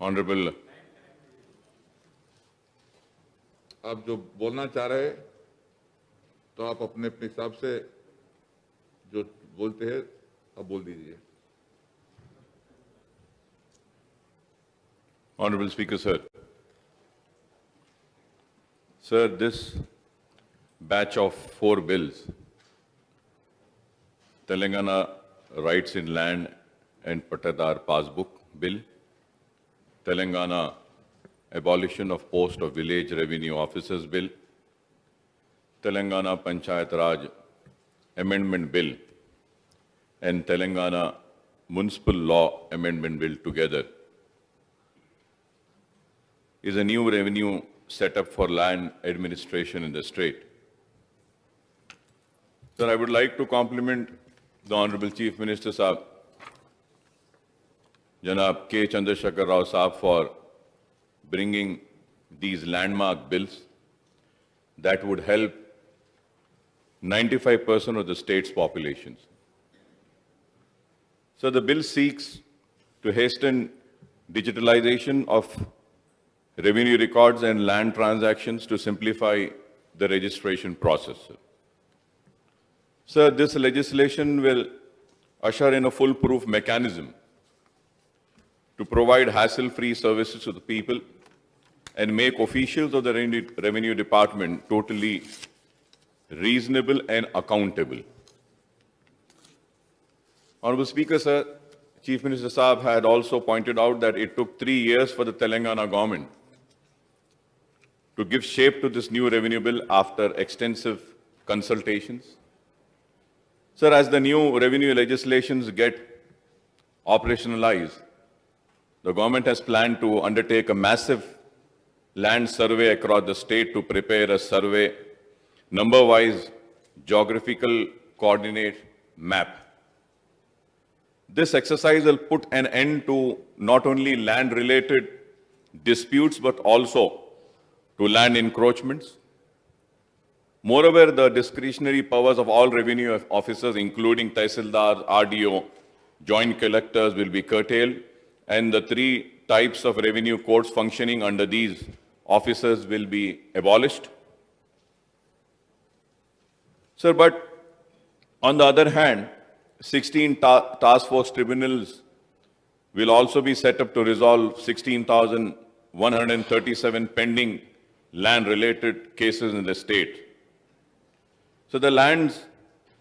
Honourable, आप जो बोलना चाह रहे हैं तो आप अपने अपने हिसाब से जो बोलते हैं आप बोल दीजिए। Honorable Speaker, sir. Sir, this batch of 4 bills, Telangana Rights in Land and Patadar Passbook Bill, Telangana Abolition of Post of Village Revenue Officers Bill, Telangana Panchayat Raj Amendment Bill, and Telangana Municipal Law Amendment Bill together is a new revenue setup for land administration in the state. Sir, I would like to compliment the Honorable Chief Minister Saab, Janab K. Chandrasekhar Rao Saab, for bringing these landmark bills that would help 95% of the state's populations. So the bill seeks to hasten digitalization of revenue records and land transactions to simplify the registration process. Sir, this legislation will usher in a foolproof mechanism to provide hassle-free services to the people and make officials of the Revenue Department totally reasonable and accountable. Honorable Speaker, sir, Chief Minister Saab had also pointed out that it took 3 years for the Telangana government to give shape to this new revenue bill after extensive consultations. Sir, as the new revenue legislations get operationalized, the government has planned to undertake a massive land survey across the state to prepare a survey number-wise geographical coordinate map. This exercise will put an end to not only land-related disputes, but also to land encroachments. Moreover, the discretionary powers of all revenue officers, including Tehsildar, RDO, joint collectors, will be curtailed, and the 3 types of revenue courts functioning under these officers will be abolished. Sir, but on the other hand, 16 task force tribunals will also be set up to resolve 16,137 pending land-related cases in the state. So the lands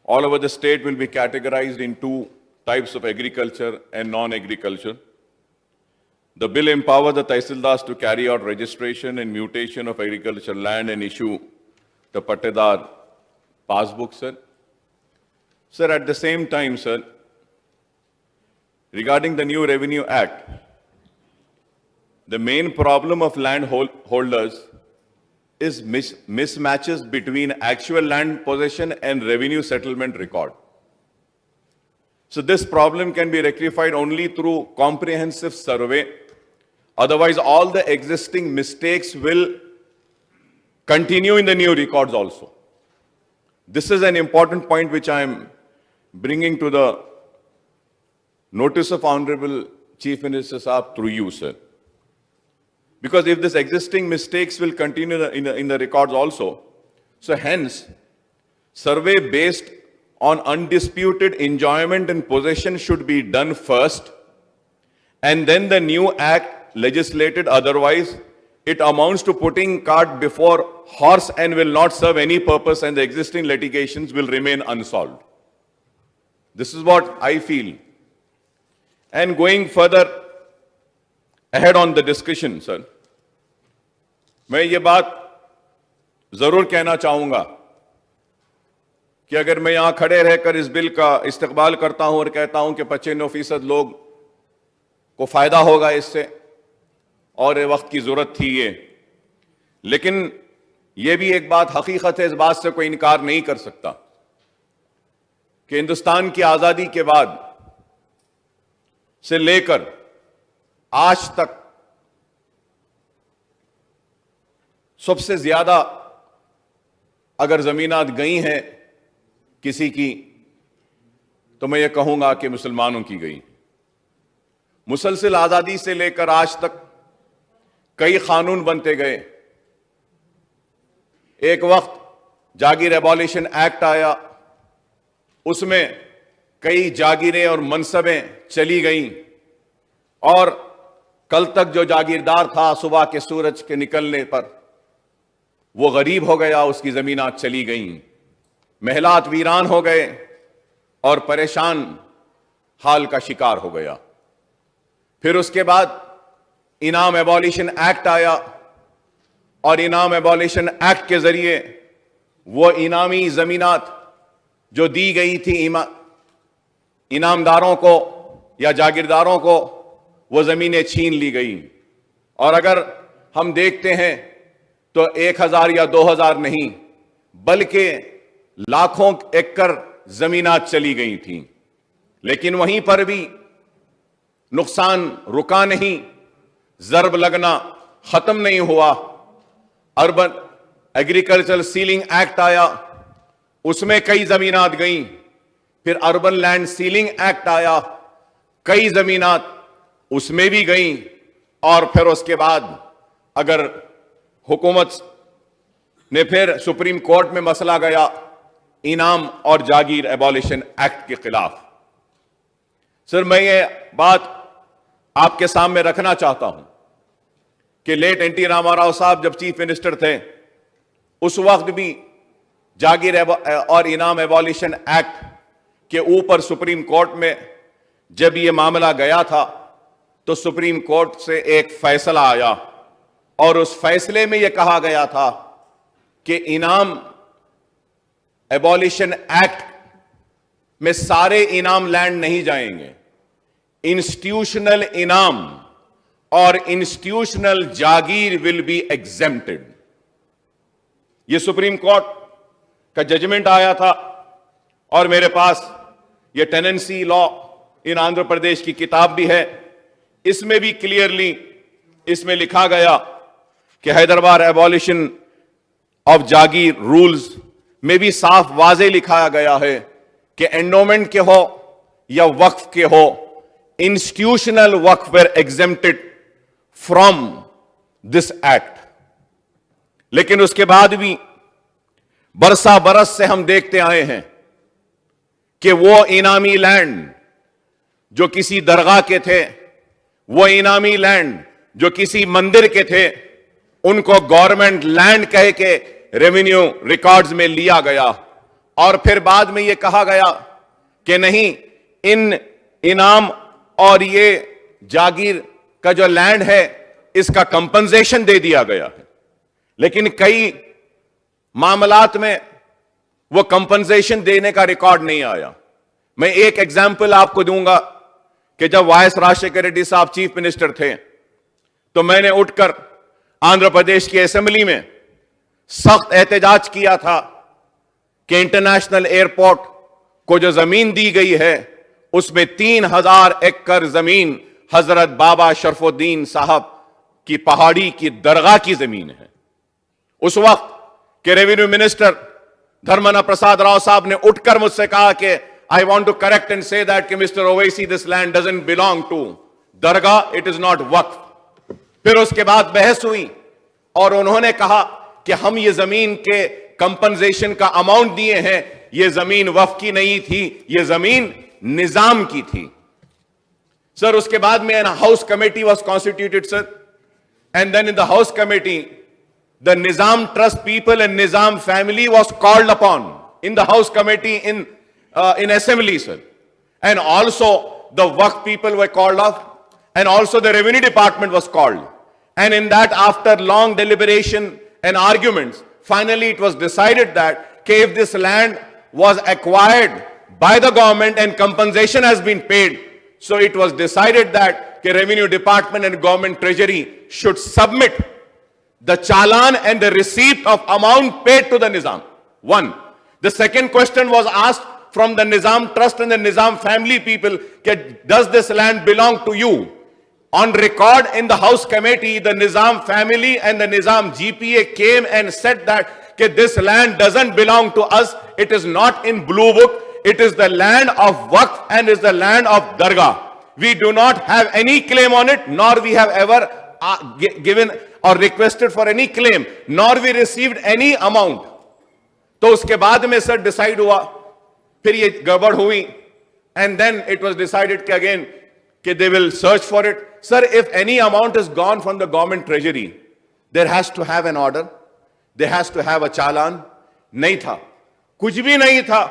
all over the state will be categorized in 2 types of agriculture and non-agriculture. The bill empowers the Tehsildars to carry out registration and mutation of agricultural land and issue the Patadar passbook, sir. Sir, at the same time, sir, regarding the new Revenue Act, the main problem of land holders is mismatches between actual land possession and revenue settlement record. So this problem can be rectified only through comprehensive survey. Otherwise, all the existing mistakes will continue in the new records also. This is an important point which I am bringing to the notice of Honorable Chief Minister Saab through you, sir. Because if this existing mistakes will continue in the records also, so hence, survey based on undisputed enjoyment and possession should be done first, and then the new act legislated. Otherwise, it amounts to putting cart before horse and will not serve any purpose, and the existing litigations will remain unsolved. This is what I feel. And going further ahead on the discussion, sir, मैं ये बात जरूर कहना चाहूंगा कि अगर मैं यहां खड़े रहकर इस बिल का इस्तकबाल करता हूं और कहता हूं कि 95% लोग को फायदा होगा इससे और ये वक्त की जरूरत थी ये, लेकिन ये भी एक बात हकीकत है, इस बात से कोई इनकार नहीं कर सकता कि हिंदुस्तान की आजादी के बाद से लेकर आज तक सबसे ज्यादा अगर जमीनात गई हैं किसी की, तो मैं ये कहूंगा कि मुसलमानों की गई। मुसलसल आजादी से लेकर आज तक कई कानून बनते गए। एक वक्त जागीर एबॉलिशन एक्ट आया, उसमें कई जागीरें और मनसबें चली गईं और कल तक जो जागीरदार था सुबह के सूरज के निकलने पर वो गरीब हो गया, उसकी जमीनात चली गईं, महलात वीरान हो गए और परेशान हाल का शिकार हो गया। फिर उसके बाद इनाम एबॉलिशन एक्ट आया और इनाम एबॉलिशन एक्ट के जरिए वो इनामी जमीनात जो दी गई थी इनामदारों को या जागीरदारों को, वो जमीनें छीन ली गई। और अगर हम देखते हैं तो 1000 या 2000 नहीं बल्कि लाखों एकड़ जमीनात चली गई थी। लेकिन वहीं पर भी नुकसान रुका नहीं, जरब लगना खत्म नहीं हुआ। अर्बन एग्रीकल्चर सीलिंग एक्ट आया, उसमें कई जमीनात गईं। फिर अर्बन लैंड सीलिंग एक्ट आया, कई जमीनात उसमें भी गईं। और फिर उसके बाद अगर हुकूमत ने फिर सुप्रीम कोर्ट में मसला गया इनाम और जागीर एबॉलिशन एक्ट के खिलाफ। सर, मैं ये बात आपके सामने रखना चाहता हूं कि लेट एनटी रामाराव साहब जब चीफ मिनिस्टर थे, उस वक्त भी जागीर और इनाम एबॉलिशन एक्ट के ऊपर सुप्रीम कोर्ट में जब ये मामला गया था तो सुप्रीम कोर्ट से एक फैसला आया और उस फैसले में यह कहा गया था कि इनाम एबॉलिशन एक्ट में सारे इनाम लैंड नहीं जाएंगे, इंस्टीट्यूशनल इनाम और institutional Jagir will be exempted. यह सुप्रीम कोर्ट का जजमेंट आया था और मेरे पास यह tenancy law in Andhra Pradesh की किताब भी है। इसमें भी क्लियरली इसमें लिखा गया कि Hyderabad abolition of Jagir rules में भी साफ वाजे लिखाया गया है कि एंडोमेंट के हो या वक्फ के हो, institutional waqf were exempted from this act. लेकिन उसके बाद भी बरसा बरस से हम देखते आए हैं कि वो इनामी लैंड जो किसी दरगाह के थे, वो इनामी लैंड जो किसी मंदिर के थे, उनको गवर्नमेंट लैंड कह के रेवेन्यू रिकॉर्ड्स में लिया गया। और फिर बाद में यह कहा गया कि नहीं, इन इनाम और ये जागीर का जो लैंड है इसका कंपनसेशन दे दिया गया है। लेकिन कई मामलात में वो कंपनसेशन देने का रिकॉर्ड नहीं आया। मैं एक एग्जाम्पल आपको दूंगा कि जब वायस राजशेखर रेड्डी साहब चीफ मिनिस्टर थे तो मैंने उठकर आंध्र प्रदेश की असेंबली में सख्त एहतजाज किया था कि इंटरनेशनल एयरपोर्ट को जो जमीन दी गई है उसमें 3000 एकड़ जमीन हजरत बाबा शरफुद्दीन साहब की पहाड़ी की दरगाह की जमीन है। उस वक्त के रेवेन्यू मिनिस्टर धर्मना प्रसाद राव साहब ने उठकर मुझसे कहा कि I want to correct and say that कि mister Owaisi, this land doesn't belong to dargah, it is not Waqf. फिर उसके बाद बहस हुई और उन्होंने कहा कि हम ये जमीन के कंपनसेशन का अमाउंट दिए हैं, ये जमीन वक्फ की नहीं थी, ये जमीन निजाम की थी। सर, उसके बाद में house committee was constituted sir, and then in the house committee the Nizam trust people and Nizam family was called upon in the house committee in assembly, sir, and also the Waqf people were called off, and also the revenue department was called, and in that, after long deliberation and arguments, finally it was decided that if this land was acquired by the government and compensation has been paid, so it was decided that the revenue department and government treasury should submit the challan and the receipt of amount paid to the Nizam. One. The second question was asked from the Nizam trust and the Nizam family people, does this land belong to you? On record in the House committee, the Nizam family and the Nizam GPA came and said that this land doesn't belong to us. It is not in blue book. It is the land of Waqf and is the land of Dargah. We do not have any claim on it, nor we have ever given or requested for any claim, nor we received any amount. तो उसके बाद में sir decide हुआ, फिर ये गड़बड़ हुई, and then it was decided कि again कि they will search for it. Sir, if any amount is gone from the government treasury, there has to have an order, there has to have a चालान. नहीं था, कुछ भी नहीं था.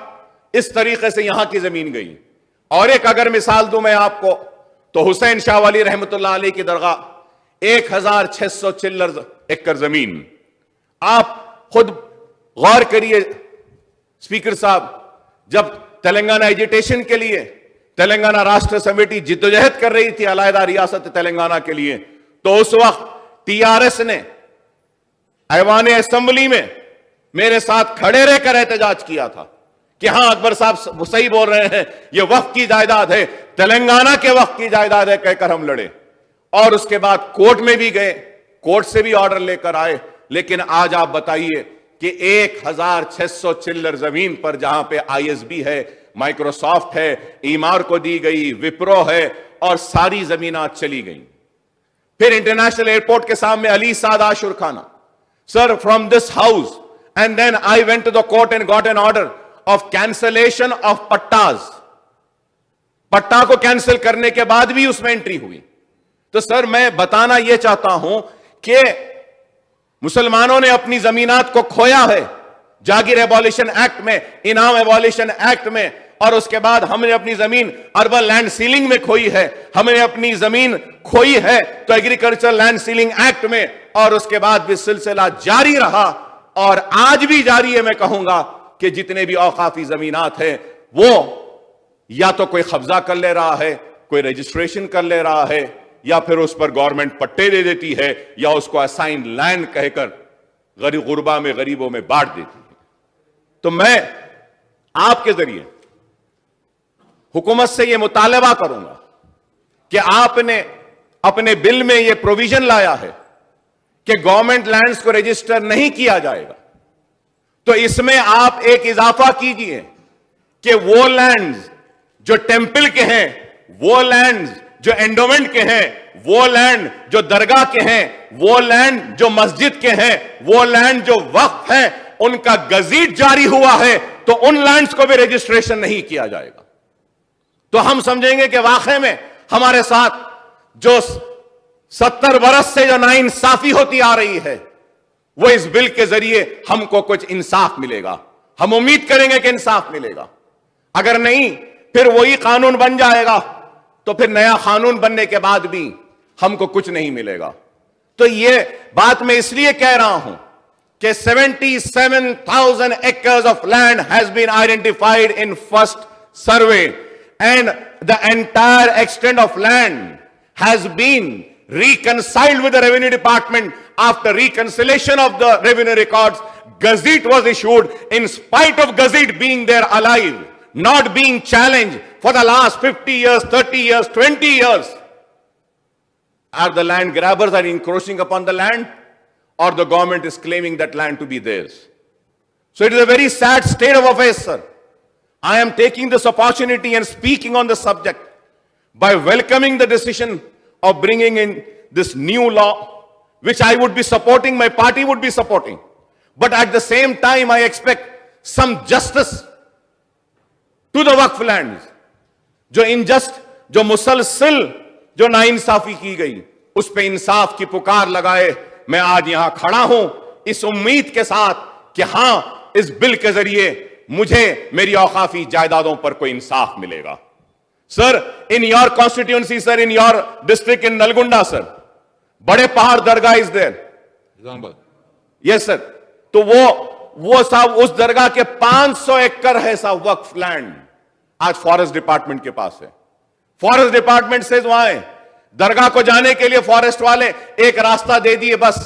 इस तरीके से यहां की जमीन गई. और एक अगर मिसाल दूं मैं आपको, तो हुसैन शाह वाली रहमतुल्लाह अलैह की दरगाह 1600 चिल्लर एकड़ जमीन. आप खुद गौर करिए स्पीकर साहब, जब तेलंगाना एजिटेशन के लिए तेलंगाना राष्ट्र समिति जिद्दोजहद कर रही थी अलहदा रियासत तेलंगाना के लिए, तो उस वक्त टीआरएस ने ऐवान असेंबली में मेरे साथ खड़े रहकर एहतजाज किया था कि हां अकबर साहब सही बोल रहे हैं, यह वक्फ की जायदाद है, तेलंगाना के वक्फ की जायदाद है, कहकर हम लड़े. और उसके बाद कोर्ट में भी गए, कोर्ट से भी ऑर्डर लेकर आए. लेकिन आज आप बताइए कि 1600 चिल्लर जमीन पर जहां पे आईएसबी है, माइक्रोसॉफ्ट है, ईमार को दी गई, विप्रो है, और सारी जमीनात चली गई. फिर इंटरनेशनल एयरपोर्ट के सामने Ali Saad Ashurkhana. Sir, from this house and then I went to the court and got an order of cancellation of pattas. पट्टा को कैंसिल करने के बाद भी उसमें एंट्री हुई. तो सर, मैं बताना यह चाहता हूं कि मुसलमानों ने अपनी जमीनात को खोया है जागीर एबॉलिशन एक्ट में, इनाम एबॉलिशन एक्ट में, और उसके बाद हमने अपनी जमीन अर्बन लैंड सीलिंग में खोई है, हमने अपनी जमीन खोई है तो एग्रीकल्चर लैंड सीलिंग एक्ट में, और उसके बाद भी सिलसिला जारी रहा और आज भी जारी है. मैं कहूंगा कि जितने भी औकाफी जमीनात हैं वो या तो कोई कब्जा कर ले रहा है, कोई रजिस्ट्रेशन कर ले रहा है, या फिर उस पर गवर्नमेंट पट्टे दे देती है, या उसको असाइन लैंड कहकर गरीब गुरबा में, गरीबों में बांट देती है. तो मैं आपके जरिए हुकूमत से यह मुतालबा करूंगा कि आपने अपने बिल में यह प्रोविजन लाया है कि गवर्नमेंट लैंड्स को रजिस्टर नहीं किया जाएगा, तो इसमें आप एक इजाफा कीजिए कि वो लैंड्स जो टेंपल के हैं, वो लैंड्स जो एंडोमेंट के हैं, वो लैंड जो दरगाह के हैं, वो लैंड जो मस्जिद के हैं, वो लैंड जो वक्फ है, उनका गजीट जारी हुआ है तो उन लैंड्स को भी रजिस्ट्रेशन नहीं किया जाएगा. तो हम समझेंगे कि वाकई में हमारे साथ जो 70 बरस से जो नाइंसाफी होती आ रही है, वो इस बिल के जरिए हमको कुछ इंसाफ मिलेगा. हम उम्मीद करेंगे कि इंसाफ मिलेगा. अगर नहीं, फिर वही कानून बन जाएगा, तो फिर नया कानून बनने के बाद भी हमको कुछ नहीं मिलेगा. तो ये बात मैं इसलिए कह रहा हूं कि 77,000 acres of land has been identified in first survey, and the entire extent of land has been reconciled with the revenue department. After reconciliation of the revenue records, gazette was issued. In spite of gazette being there alive, not being challenged for the last 50 years, 30 years, 20 years, are the land grabbers are encroaching upon the land, or the government is claiming that land to be theirs. So it is a very sad state of affairs, sir. I am taking this opportunity and speaking on the subject by welcoming the decision of bringing in this new law, which I would be supporting, my party would be supporting. But at the same time, I expect some justice to the Waqf lands. जो unjust, जो मुसलसिल जो नाइंसाफी की गई, उस पे इंसाफ की पुकार लगाए मैं आज यहां खड़ा हूं, इस उम्मीद के साथ कि हां, इस बिल के जरिए मुझे मेरी औकाफी जायदादों पर कोई इंसाफ मिलेगा. Sir, in your constituency, sir, in your district in Nalgonda, sir, बड़े पहाड़ दरगाह इज देयर. Yes sir. तो वो साहब उस दरगाह के 500 एकड़ है साहब वक्फ लैंड, आज फॉरेस्ट डिपार्टमेंट के पास है. फॉरेस्ट डिपार्टमेंट से वहां है, दरगाह को जाने के लिए फॉरेस्ट वाले एक रास्ता दे दिए बस.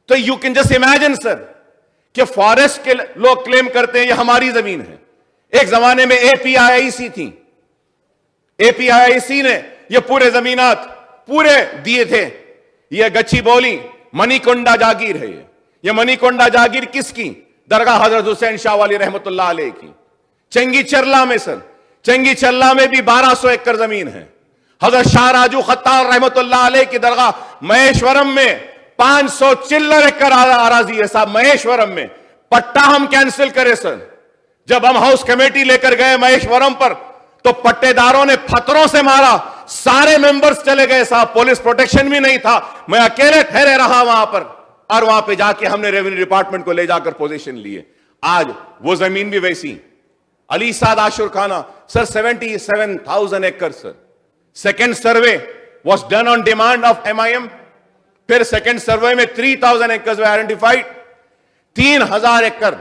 तो you can just imagine sir कि फॉरेस्ट के लोग क्लेम करते हैं ये हमारी जमीन है. एक जमाने में एपीआईआईसी थी, एपीआईआईसी ने ये पूरे जमीनात पूरे दिए थे. ये गच्ची बोली मणिकोंडा जागीर है. ये मणिकोंडा जागीर किसकी? दरगाह हजरत हुसैन शाह वाली रहमतुल्लाह अलैह की. चंगी चरला में सर, चंगी चरला में भी 1200 एकड़ जमीन है. हजरत शाह राजू खत्तार रहमतुल्लाह अलैह की दरगाह महेश्वरम में 500 चिल्लर एकड़ आराजी है साहब। महेश्वरम में पट्टा हम कैंसिल करें सर। जब हम हाउस कमेटी लेकर गए महेश्वरम पर तो पट्टेदारों ने पत्थरों से मारा, सारे मेंबर्स चले गए साहब, पुलिस प्रोटेक्शन भी नहीं था, मैं अकेले ठहरे रहा वहां पर, और वहां पे जाके हमने रेवेन्यू डिपार्टमेंट को ले जाकर पोजीशन लिए। आज वो जमीन भी वैसी। अली साद आशुर खाना सर 77,000 एकड़ sir. Second survey was done on demand of MIM। फिर सेकेंड सर्वे में 3,000 एकड़ आइडेंटिफाइड। 3,000 एकड़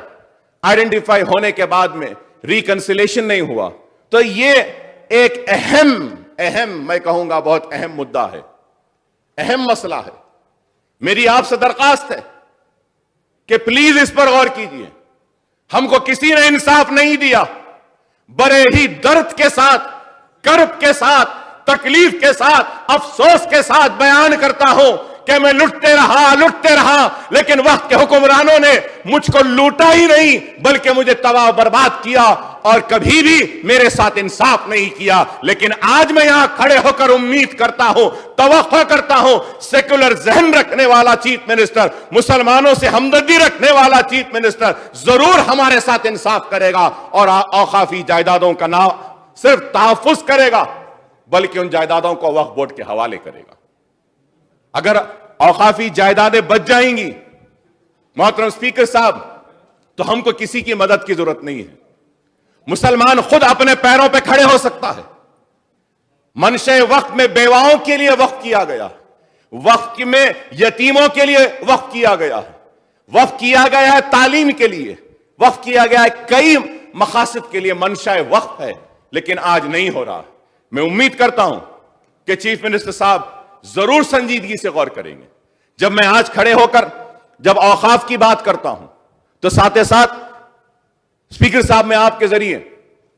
आइडेंटिफाई होने के बाद में रिकंसिलेशन नहीं हुआ। तो ये एक अहम मैं कहूंगा बहुत अहम मुद्दा है, अहम मसला है। मेरी आपसे दरखास्त है कि प्लीज इस पर गौर कीजिए। हमको किसी ने इंसाफ नहीं दिया। बड़े ही दर्द के साथ, कर्ब के साथ, तकलीफ के साथ, अफसोस के साथ बयान करता हूं कि मैं लुटते रहा, लेकिन वक्त के हुक्मरानों ने मुझको लूटा ही नहीं बल्कि मुझे तबाह बर्बाद किया और कभी भी मेरे साथ इंसाफ नहीं किया। लेकिन आज मैं यहां खड़े होकर उम्मीद करता हूं, तवक्को करता हूं, सेकुलर जहन रखने वाला चीफ मिनिस्टर, मुसलमानों से हमदर्दी रखने वाला चीफ मिनिस्टर जरूर हमारे साथ इंसाफ करेगा और औकाफी जायदादों का ना सिर्फ तहफ्फुज करेगा बल्कि उन जायदादों को वक्फ बोर्ड के हवाले करेगा। अगर औकाफी जायदादें बच जाएंगी मोहतरम स्पीकर साहब, तो हमको किसी की मदद की जरूरत नहीं है। मुसलमान खुद अपने पैरों पे खड़े हो सकता है। मनशे वक्फ में बेवाओं के लिए वक्फ किया गया, वक्फ में यतीमों के लिए वक्फ किया गया है, वक्फ किया गया है तालीम के लिए, वक्फ किया गया है कई मकासद के लिए। मनशा वक्फ है, लेकिन आज नहीं हो रहा। मैं उम्मीद करता हूं कि चीफ मिनिस्टर साहब जरूर संजीदगी से गौर करेंगे। जब मैं आज खड़े होकर जब औकाफ की बात करता हूं तो साथ ही साथ स्पीकर साहब मैं आपके जरिए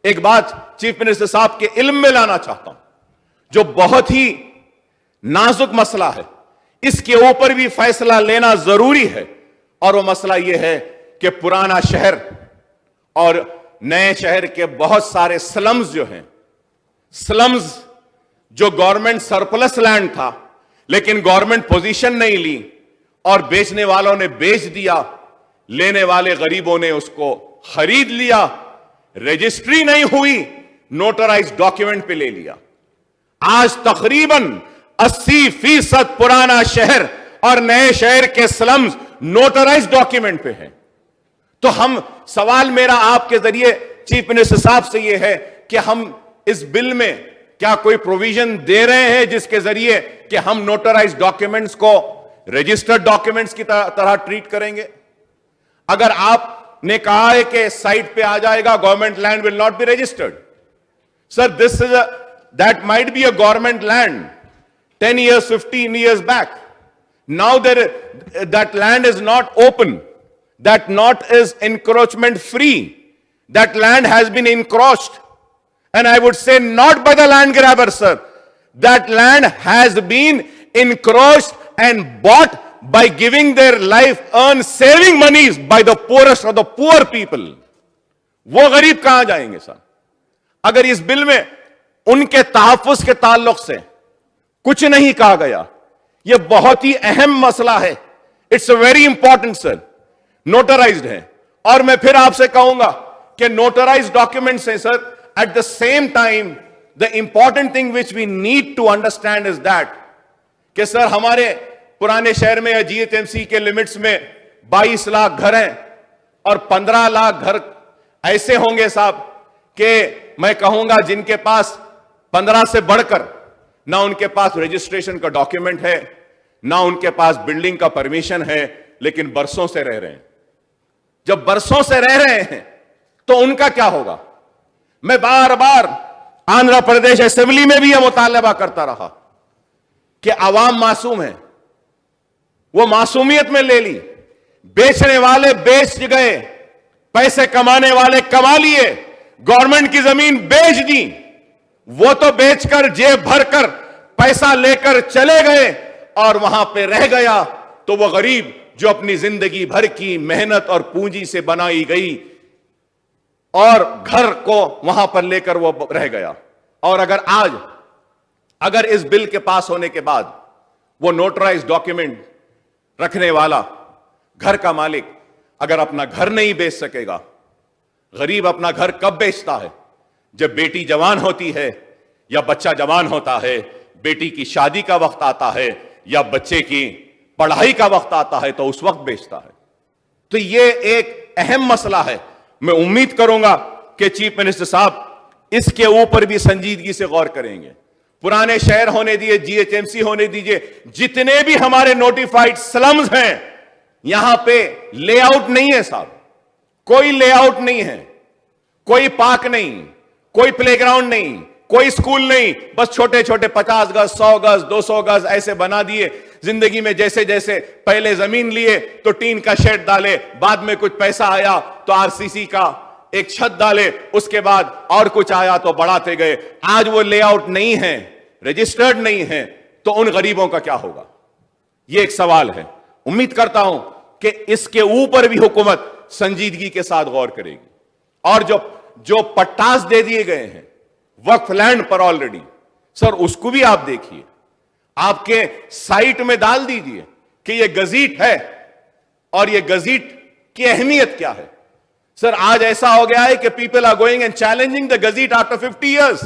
एक बात चीफ मिनिस्टर साहब के इल्म में लाना चाहता हूं, जो बहुत ही नाजुक मसला है। इसके ऊपर भी फैसला लेना जरूरी है, और वो मसला यह है कि पुराना शहर और नए शहर के बहुत सारे स्लम्स जो हैं, स्लम्स जो गवर्नमेंट सरप्लस लैंड था लेकिन गवर्नमेंट पोजीशन नहीं ली और बेचने वालों ने बेच दिया, लेने वाले गरीबों ने उसको खरीद लिया, रजिस्ट्री नहीं हुई, नोटराइज डॉक्यूमेंट पे ले लिया। आज तकरीबन 80% पुराना शहर और नए शहर के स्लम्स नोटराइज डॉक्यूमेंट पे हैं। तो हम सवाल मेरा आपके जरिए चीफ मिनिस्टर साहब से यह है कि हम इस बिल में क्या कोई प्रोविजन दे रहे हैं जिसके जरिए कि हम नोटराइज डॉक्यूमेंट्स को रजिस्टर्ड डॉक्यूमेंट्स की तरह ट्रीट करेंगे? अगर आपने कहा है कि साइट पे आ जाएगा, government land will not be registered, sir this is that might be a government land 10 years 15 years back. Now that land is not open, that not is encroachment free, that land has been encroached. And I would say not by the land grabber, sir. That land has been encroached and bought by giving their life-earned saving monies by the poorest of the poor people. वो गरीब कहां जाएंगे sir? अगर इस bill में उनके तहफ्फुज के ताल्लुक से कुछ नहीं कहा गया, यह बहुत ही अहम मसला है। It's a very important sir. Notarised है, और मैं फिर आपसे कहूंगा कि नोटराइज्ड डॉक्यूमेंट्स हैं sir. At the same time, the important thing which we need to understand is that कि सर हमारे पुराने शहर में या GHMC के लिमिट्स में 22 लाख घर हैं और 15 लाख घर ऐसे होंगे साहब कि मैं कहूंगा जिनके पास 15 से बढ़कर ना उनके पास रजिस्ट्रेशन का डॉक्यूमेंट है, ना उनके पास बिल्डिंग का परमिशन है, लेकिन बरसों से रह रहे हैं। जब बरसों से रह रहे हैं तो उनका क्या होगा? मैं बार बार आंध्र प्रदेश असेंबली में भी यह मुतालबा करता रहा कि आवाम मासूम है, वो मासूमियत में ले ली। बेचने वाले बेच गए, पैसे कमाने वाले कमा लिए, गवर्नमेंट की जमीन बेच दी, वो तो बेचकर जेब भरकर पैसा लेकर चले गए और वहां पे रह गया तो वो गरीब जो अपनी जिंदगी भर की मेहनत और पूंजी से बनाई गई और घर को वहां पर लेकर वो रह गया। और अगर अगर इस बिल के पास होने के बाद वो नोटराइज डॉक्यूमेंट रखने वाला घर का मालिक अगर अपना घर नहीं बेच सकेगा, गरीब अपना घर कब बेचता है? जब बेटी जवान होती है या बच्चा जवान होता है, बेटी की शादी का वक्त आता है या बच्चे की पढ़ाई का वक्त आता है, तो उस वक्त बेचता है। तो ये एक अहम मसला है। मैं उम्मीद करूंगा कि चीफ मिनिस्टर साहब इसके ऊपर भी संजीदगी से गौर करेंगे। पुराने शहर होने दिए, जीएचएमसी होने दीजिए, जितने भी हमारे नोटिफाइड स्लम्स हैं, यहां पे लेआउट नहीं है साहब, कोई लेआउट नहीं है, कोई पार्क नहीं, कोई प्लेग्राउंड नहीं, कोई स्कूल नहीं, बस छोटे छोटे 50 गज, 100 गज, 200 गज ऐसे बना दिए। जिंदगी में जैसे जैसे पहले जमीन लिए तो टीन का शेड डाले, बाद में कुछ पैसा आया तो आरसीसी का एक छत डाले, उसके बाद और कुछ आया तो बढ़ाते गए। आज वो लेआउट नहीं है, रजिस्टर्ड नहीं है, तो उन गरीबों का क्या होगा? ये एक सवाल है। उम्मीद करता हूं कि इसके ऊपर भी हुकूमत संजीदगी के साथ गौर करेगी। और जो पट्टास दे दिए गए हैं वक्फ लैंड पर ऑलरेडी, सर उसको भी आप देखिए, आपके साइट में डाल दीजिए कि यह गजीट है और यह गजीट की अहमियत क्या है। सर आज ऐसा हो गया है कि people are going and challenging the gazette after 50 years.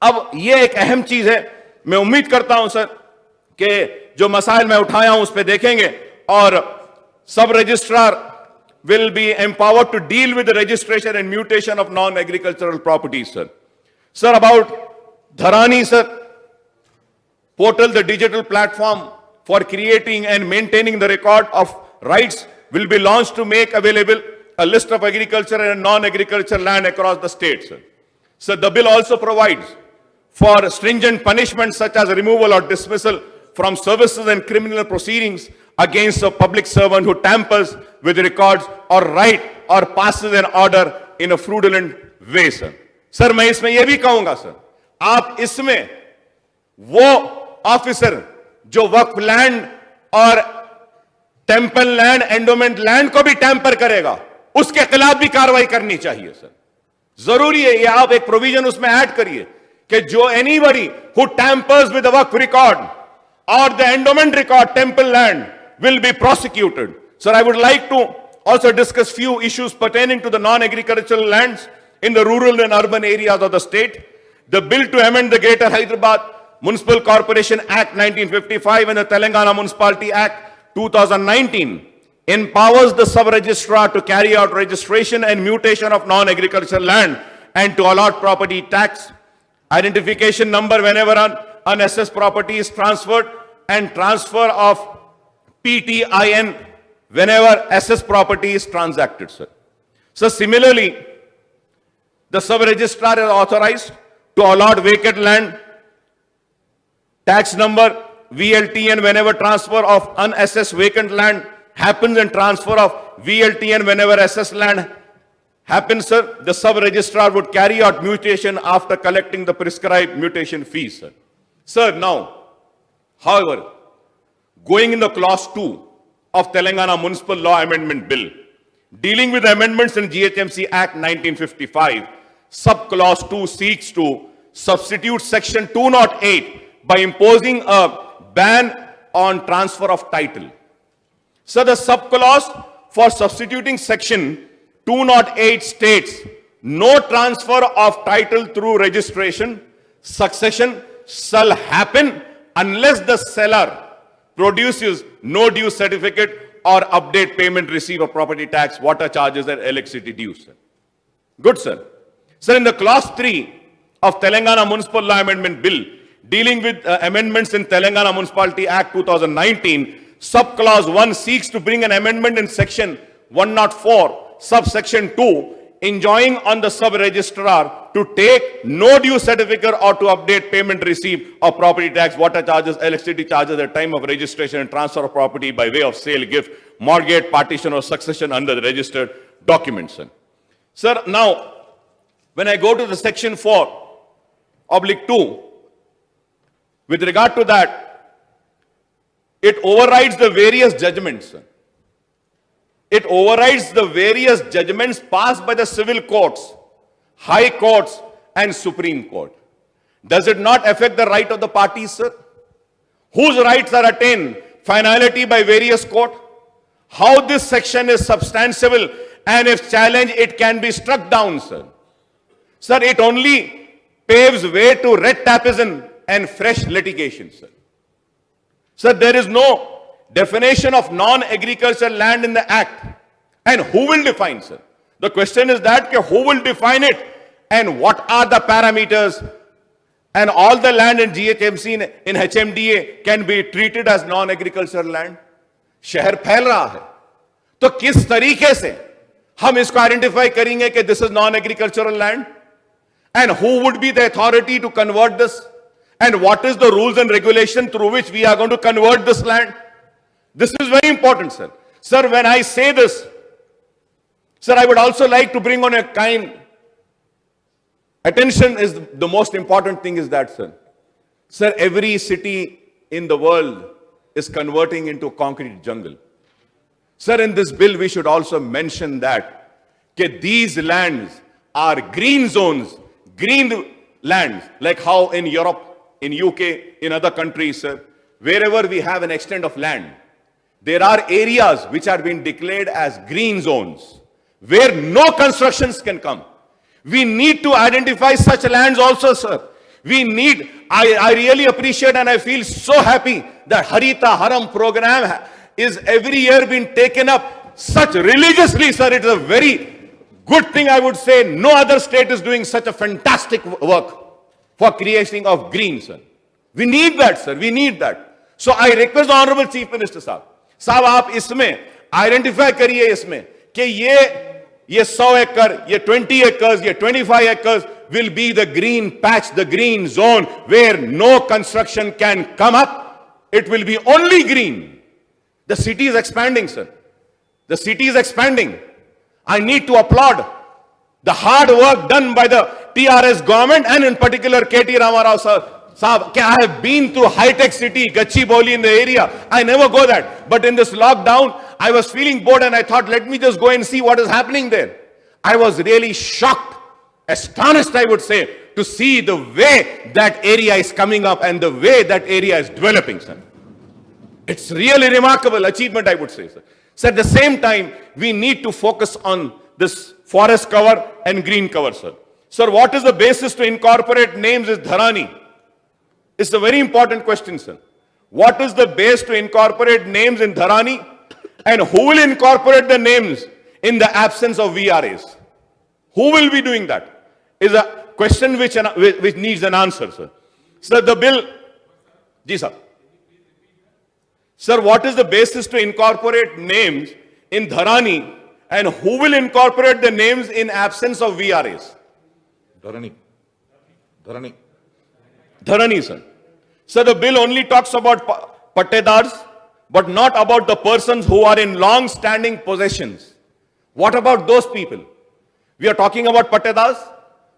अब यह एक अहम चीज है। मैं उम्मीद करता हूं सर कि जो मसाइल मैं उठाया हूं उस पर देखेंगे और सब registrar will be empowered to deal with the registration and mutation of non-agricultural properties, sir. Sir, about Dharani, sir, portal, the digital platform for creating and maintaining the record of rights will be launched to make available a list of agricultural and non-agricultural land across the state, sir. So the bill also provides for stringent punishments such as removal or dismissal from services and criminal proceedings against a public servant who tampers with records or write or passes an order in a fraudulent way, sir. Sir मैं इसमें यह भी कहूंगा sir, आप इसमें वो officer जो वक्फ land और टेम्पल लैंड, एंडोमेंट लैंड को भी टैंपर करेगा, उसके खिलाफ भी कार्रवाई करनी चाहिए सर। जरूरी है ये, आप एक प्रोविजन उसमें ऐड करिए कि जो anybody who tampers with the Waqf record or the endowment record, temple land, will be prosecuted. Sir, I would like to also discuss few issues pertaining to the non-agricultural lands in the rural and urban areas of the state. The bill to amend the Greater Hyderabad Municipal Corporation Act 1955 and the Telangana Municipality Act 2019 empowers the sub-registrar to carry out registration and mutation of non-agricultural land and to allot property tax identification number whenever an unassessed property is transferred and transfer of PTIN whenever assessed property is transacted, sir. So similarly, the sub-registrar is authorized to allot vacant land tax number VLTN whenever transfer of unassessed vacant land happens and transfer of VLTN whenever assessed land happens, sir. The sub-registrar would carry out mutation after collecting the prescribed mutation fees, sir. Sir, now, however, going in the clause 2 of Telangana Municipal Law Amendment Bill, dealing with amendments in GHMC Act 1955, sub-clause 2 seeks to substitute section 208 by imposing a ban on transfer of title. So the sub-clause for substituting section 208 states, no transfer of title through registration, succession, shall happen unless the seller produces no due certificate or update payment receipt of property tax, water charges and electricity dues. Good, sir. Sir, in the clause 3 of Telangana Municipal Law Amendment Bill, dealing with amendments in Telangana Municipality Act 2019, subclause 1 seeks to bring an amendment in section 104, subsection 2, enjoining on the sub-registrar to take no due certificate or to update payment receipt of property tax, water charges, electricity charges at the time of registration and transfer of property by way of sale, gift, mortgage, partition or succession under the registered documents. Sir, now, when I go to the section 4/2, with regard to that, it overrides the various judgments. It overrides the various judgments passed by the civil courts, high courts, and Supreme Court. Does it not affect the right of the parties, sir? Whose rights are attained? Finality by various court? How this section is substantiable, and if challenged, it can be struck down, sir. Sir, it only paves way to red tapism and fresh litigation, sir. Sir, there is no definition of non-agricultural land in the Act. And who will define, sir? The question is that who will define it and what are the parameters? And all the land in GHMC in HMDA can be treated as non-agricultural land. शहर फैल रहा है, तो किस तरीके से हम इसको आइडेंटिफाई करेंगे कि this is non-agricultural land? And who would be the authority to convert this? And what is the rules and regulation through which we are going to convert this land? This is very important, sir. Sir, when I say this, sir, I would also like to bring on a kind attention is the most important thing is that, sir. Sir, every city in the world is converting into concrete jungle. Sir, in this bill, we should also mention that these lands are green zones, green lands, like how in Europe, in UK, in other countries, sir, wherever we have an extent of land, there are areas which are being declared as green zones, where no constructions can come. We need to identify such lands also, sir. We need, I really appreciate and I feel so happy that Harita Haram program is every year being taken up such religiously, sir. It is a very good thing, I would say. No other state is doing such a fantastic work for creation of green, sir. We need that, sir. We need that. So I request the Honorable Chief Minister, sir. साहब आप इसमें identify करिए इसमें कि ये 100 एकड़, ये 20 acres, ये 25 acres will be the green patch, the green zone where no construction can come up. It will be only green. The city is expanding, sir. The city is expanding. I need to applaud the hard work done by the TRS government and in particular KT Ramarao, sir. Saab, I have been to high-tech city, Gachibowli in the area. I never go that. But in this lockdown, I was feeling bored and I thought, let me just go and see what is happening there. I was really shocked, astonished, I would say, to see the way that area is coming up and the way that area is developing, sir. It's really remarkable achievement, I would say, sir. So at the same time, we need to focus on this forest cover and green cover, sir. Sir, what is the basis to incorporate names is Dharani? It's a very important question, sir. What is the base to incorporate names in Dharani? And who will incorporate the names in the absence of VRAs? Who will be doing that? Is a question which needs an answer, sir. Sir, the bill... Ji, sir. Sir, what is the basis to incorporate names in Dharani? And who will incorporate the names in absence of VRAs? Dharani. Dharani, sir. So the bill only talks about pattedars, but not about the persons who are in long-standing possessions. What about those people? We are talking about pattedars.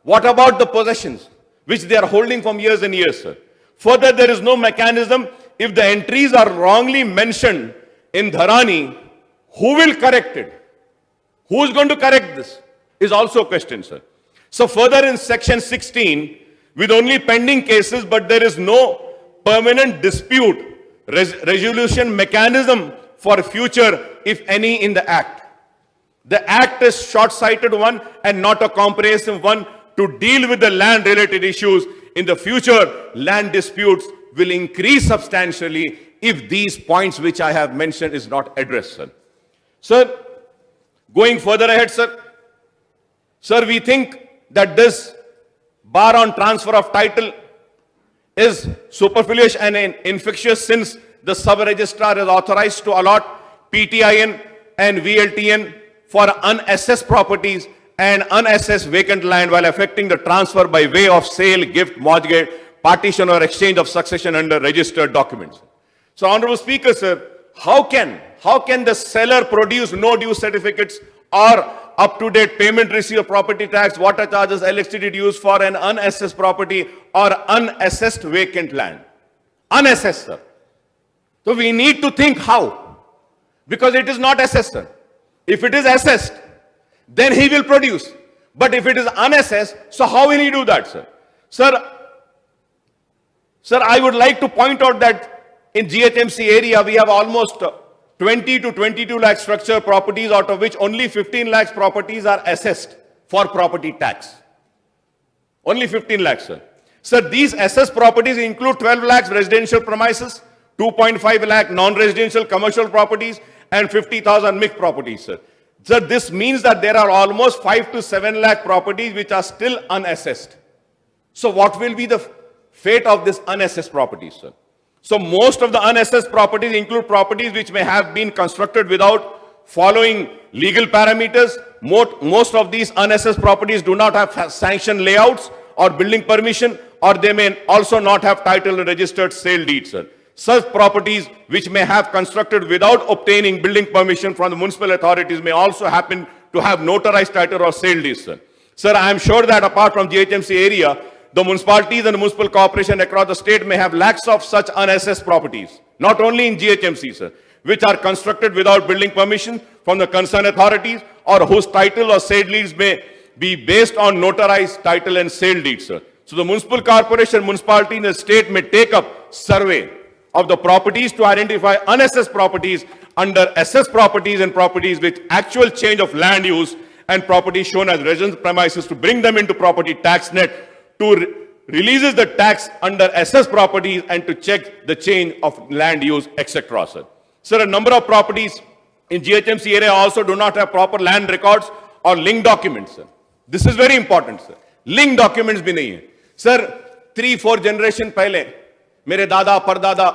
What about the possessions which they are holding from years and years, sir? Further, there is no mechanism. If the entries are wrongly mentioned in Dharani, who will correct it? Who is going to correct this? Is also a question, sir. So further in section 16, with only pending cases, but there is no permanent dispute resolution mechanism for future, if any, in the Act. The Act is short-sighted one and not a comprehensive one to deal with the land-related issues. In the future, land disputes will increase substantially if these points which I have mentioned is not addressed, sir. Sir, going further ahead, sir. Sir, we think that this bar on transfer of title is superfluous and infectious since the sub-registrar is authorized to allot PTIN and VLTN for unassessed properties and unassessed vacant land while effecting the transfer by way of sale, gift, mortgage, partition or exchange of succession under registered documents. So, Honorable Speaker, sir, how can the seller produce no due certificates or up-to-date payment receipt of property tax, water charges, electricity dues for an unassessed property or unassessed vacant land? Unassessed, sir. So we need to think how. Because it is not assessed, sir. If it is assessed, then he will produce. But if it is unassessed, so how will he do that, sir? Sir, Sir, I would like to point out that in GHMC area, we have almost 20 to 22 lakh structure properties, out of which only 15 lakhs properties are assessed for property tax. Only 15 lakhs, sir. Sir, these assessed properties include 12 lakhs residential premises, 2.5 lakh non-residential commercial properties, and 50,000 mixed properties, sir. Sir, this means that there are almost 5 to 7 lakh properties which are still unassessed. So what will be the fate of this unassessed properties, sir? So most of the unassessed properties include properties which may have been constructed without following legal parameters. Most of these unassessed properties do not have sanctioned layouts or building permission, or they may also not have title and registered sale deeds, sir. Such properties which may have constructed without obtaining building permission from the municipal authorities may also happen to have notarized title or sale deeds, sir. Sir, I am sure that apart from GHMC area, the municipalities and the municipal corporation across the state may have lakhs of such unassessed properties, not only in GHMC, sir, which are constructed without building permission from the concerned authorities, or whose title or sale deeds may be based on notarized title and sale deeds, sir. So the municipal corporation, municipality in the state may take up survey of the properties to identify unassessed properties under assessed properties and properties with actual change of land use and properties shown as residence premises to bring them into property tax net to releases the tax under assessed properties and to check the change of land use, etc. Sir. Sir, a number of properties in GHMC area also do not have proper land records or link documents, sir. This is very important, sir. Link documents भी नहीं है. Sir, 3-4 generation पहले मेरे दादा परदादा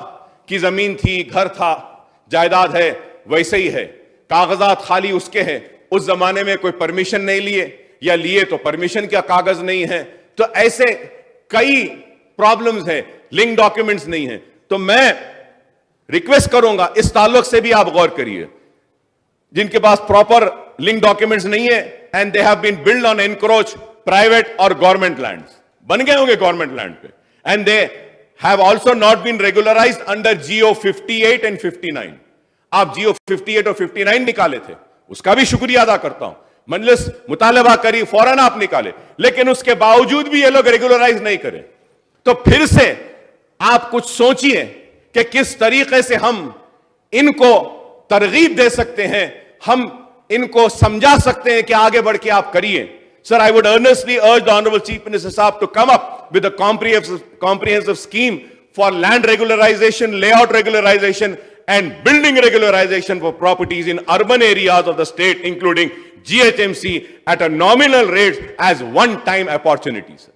की जमीन थी, घर था, जायदाद है, वैसे ही है. कागजात खाली उसके हैं. उस जमाने में कोई परमिशन नहीं लिए, या लिए तो परमिशन का कागज नहीं है. तो ऐसे कई प्रॉब्लम्स हैं, लिंक डॉक्यूमेंट्स नहीं है. तो मैं रिक्वेस्ट करूंगा, इस ताल्लुक से भी आप गौर करिए. जिनके पास प्रॉपर लिंक डॉक्यूमेंट्स नहीं है and they have been build on encroach private और गवर्नमेंट लैंड्स, बन गए होंगे गवर्नमेंट लैंड पे, and they have also not been regularised under GO 58 एंड 59. आप GO 58 और 59 निकाले थे, उसका भी शुक्रिया अदा करता हूं. मजलिस मुतालबा करी, फौरन आप निकाले, लेकिन उसके बावजूद भी ये लोग रेगुलराइज नहीं करें. तो फिर से आप कुछ सोचिए कि किस तरीके से हम इनको तरगीब दे सकते हैं, हम इनको समझा सकते हैं कि आगे बढ़ के आप करिए. Sir, I would earnestly urge the Honorable Chief Minister Saab to come up with a comprehensive scheme for land regularization, layout regularization, and building regularization for properties in urban areas of the state, including GHMC, at a nominal rate as one-time opportunity, sir.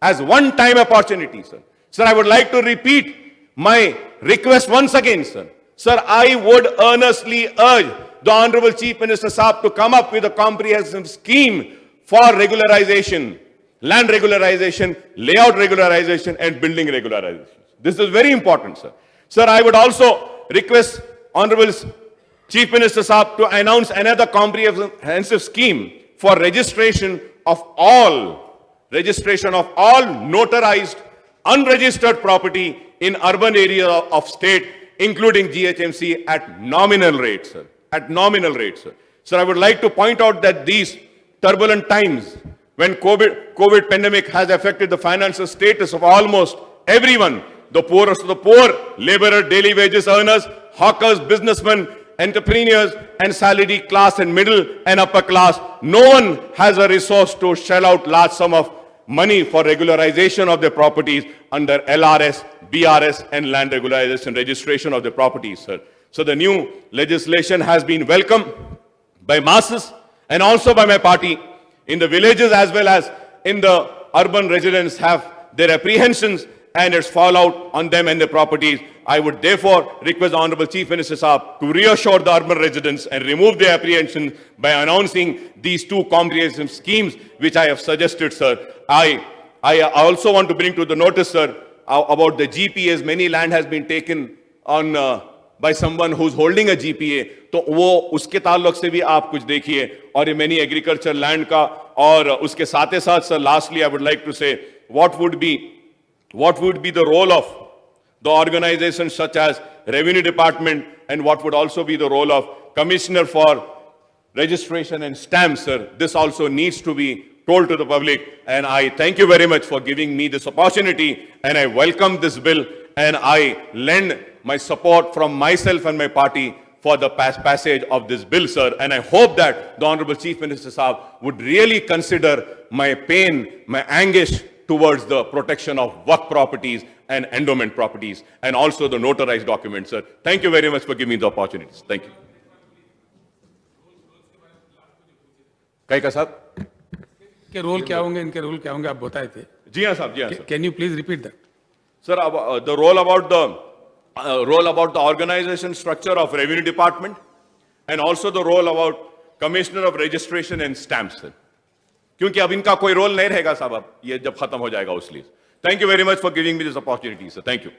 As one-time opportunity, sir. Sir, I would like to repeat my request once again, sir. Sir, I would earnestly urge the Honorable Chief Minister Saab to come up with a comprehensive scheme for regularization, land regularization, layout regularization, and building regularization. This is very important, sir. Sir, I would also request Honorable Chief Minister Saab to announce another comprehensive scheme for registration of all notarized, unregistered property in urban area of state, including GHMC, at nominal rates, sir. At nominal rates, sir. Sir, I would like to point out that these turbulent times, when COVID pandemic has affected the financial status of almost everyone, the poorest of the poor, laborer, daily wages earners, hawkers, businessmen, entrepreneurs, and salaried class and middle and upper class, no one has a resource to shell out large sum of money for regularization of their properties under LRS, BRS, and land regularization registration of the properties, sir. So the new legislation has been welcomed by masses and also by my party. In the villages as well as in the urban residents have their apprehensions and its fallout on them and their properties. I would therefore request the Honorable Chief Minister Saab to reassure the urban residents and remove their apprehension by announcing these two comprehensive schemes which I have suggested, sir. I also want to bring to the notice, sir, about the GPAs. Many land has been taken on by someone who's holding a GPA. तो वो उसके ताल्लुक से भी आप कुछ देखिए, और ये many agriculture land का, और उसके साथ साथ, sir, lastly I would like to say what would be the role of the organizations such as Revenue Department, and what would also be the role of Commissioner for Registration and Stamps, sir. This also needs to be told to the public. And I thank you very much for giving me this opportunity, and I welcome this bill, and I lend my support from myself and my party for the passage of this bill, sir. And I hope that the Honorable Chief Minister Saab would really consider my pain, my anguish towards the protection of work properties and endowment properties, and also the notarized documents, sir. Thank you very much for giving me the opportunities. Thank you. कई का साहब के role क्या होंगे, इनके role क्या होंगे, आप बताए थे. जी हाँ साहब, जी हाँ sir. Can you please repeat that? Sir, the role about the organization structure of Revenue Department, and also the role about Commissioner of Registration and Stamps, sir. क्योंकि अब इनका कोई रोल नहीं रहेगा साहब, अब ये जब खत्म हो जाएगा उसलिए. Thank you very much for giving me this opportunity, sir. Thank you.